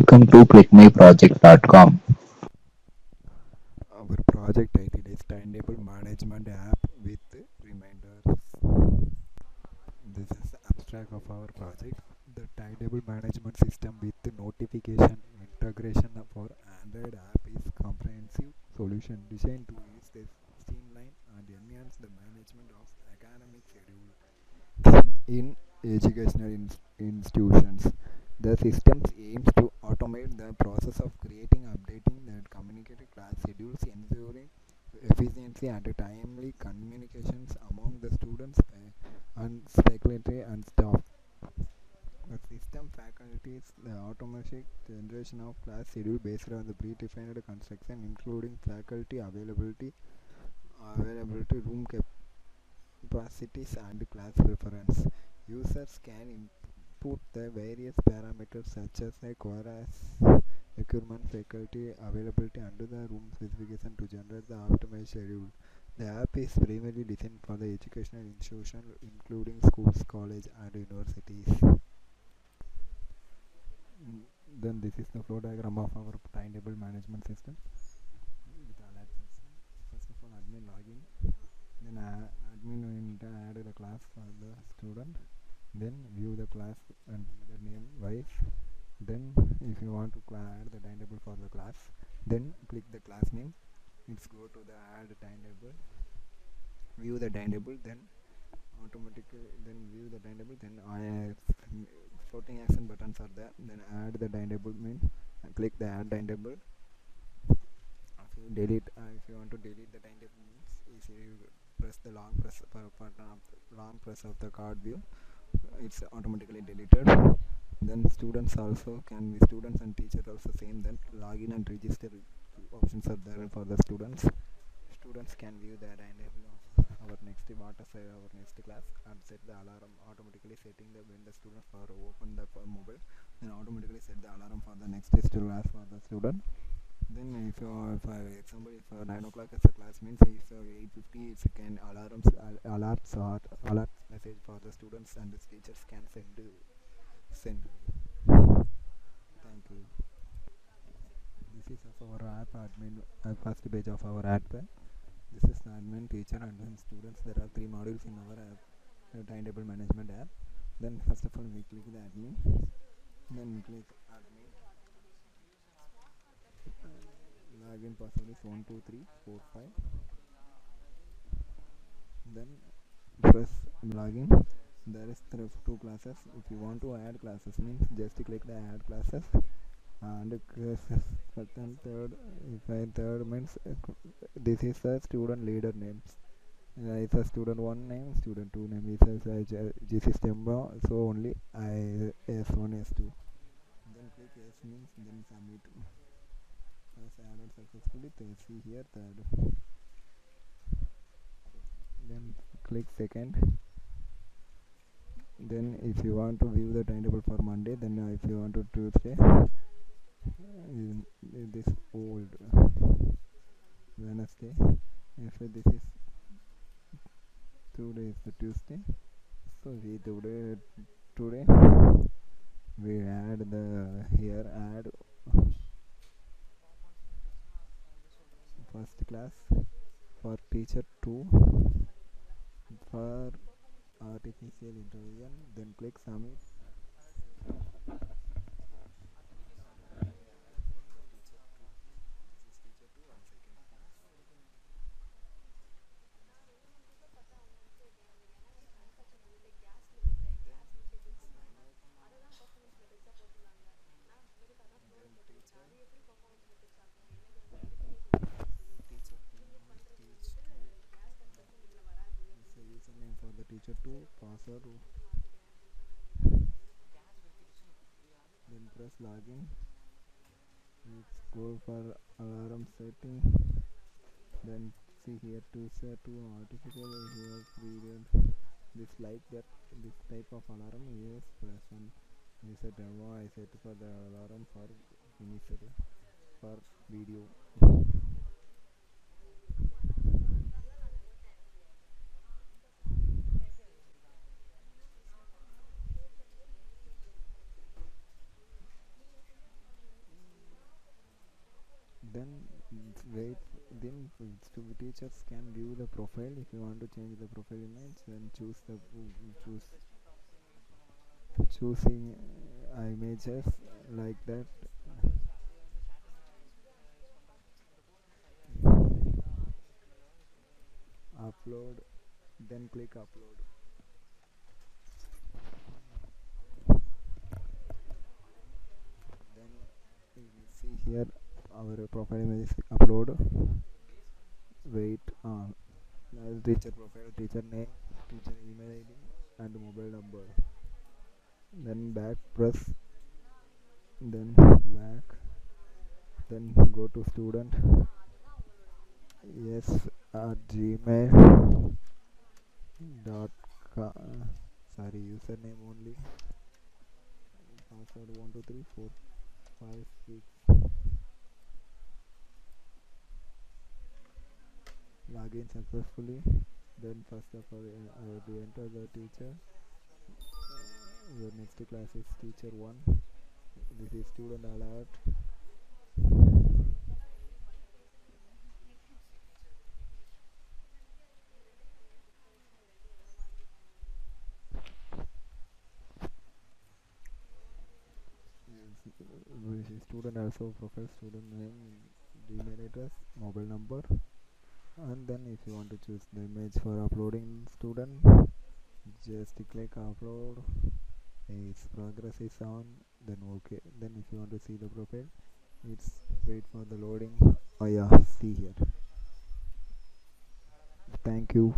welcome to ClickMyProject.com. Our project title is Timetable Management App with Reminders. This is abstract of our project. The timetable management system with notification integration for Android app is comprehensive solution designed to ease the streamline and enhance the management of academic schedule in educational institutions. The system aims to automate the process of creating, updating, and communicating class schedules, ensuring efficiency and timely communications among the students and faculty and staff. The system facilitates the automatic generation of class schedule based on the predefined construction, including faculty availability, room capacities, and class preference. Users can input the various parameters such as a chorus, requirement, faculty availability, and the room specification to generate the optimized schedule. The app is primarily designed for the educational institution, including schools, colleges, and universities. Then this is the flow diagram of our timetable management system. With alert system. First of all, admin login. Then admin will add the class for the student. Then view the class and the name wise. Then if you want to add the timetable for the class, then click the class name. Let's go to the add timetable. View the timetable. Then automatically view the timetable. Then floating action buttons are there. Then add the timetable mean and click the add timetable. If you want to delete the timetable means if you press the long press of the card view, it's automatically deleted. Then students and teachers also same. Then login and register options are there for the students. Students can view the timetable of our next class and set the alarm, automatically setting the when the student for open the mobile, then automatically set the alarm for the next class for the student. Then if 9 o'clock is the class means if 8:50 it's can alerts or alert message for the students and the teachers can send. Thank you. This is of our app admin first page of our app. This is the admin, teacher, and then students. There are 3 modules in our app, timetable management app. Then first of all we click the admin. Then we click admin. Login password is 12345. Then press login. There is 2 classes. If you want to add classes means just click the add classes. And third means this is the student leader names. It's a student 1 name, student 2 name. It says GC Stemba, so only S1 S2. Then click S means then submit. Press added successfully. See here third. Then click second. Then if you want to view the timetable for Monday, then if you want to Tuesday, this old Wednesday. If this is today is the Tuesday, so today we add the here add first class for teacher 2 for artificial intelligence. Then click submit. Username for the teacher 2, password. Then press login. Let's go for alarm setting. Then see here to set to artificial here period. This type of alarm is press on. I set for the alarm for initially for video. wait. Then teachers can view the profile. If you want to change the profile image, then choosing images like that. Upload, then click upload. Then you will see here our profile image is upload. Wait, teacher profile, teacher name, teacher email ID, and mobile number. Then back press, then back, then go to student. Yes, at gmail dot com. Sorry, username only. Password 12345 6. Login successfully. Then first of all, I have to enter the teacher. Your next class is teacher 1. This is student alert. This is student also profile, student name, email address, mobile number. And then if you want to choose the image for uploading student, just click upload. Its progress is on, then okay. Then if you want to see the profile, it's wait for the loading. Oh yeah, see here. Thank you.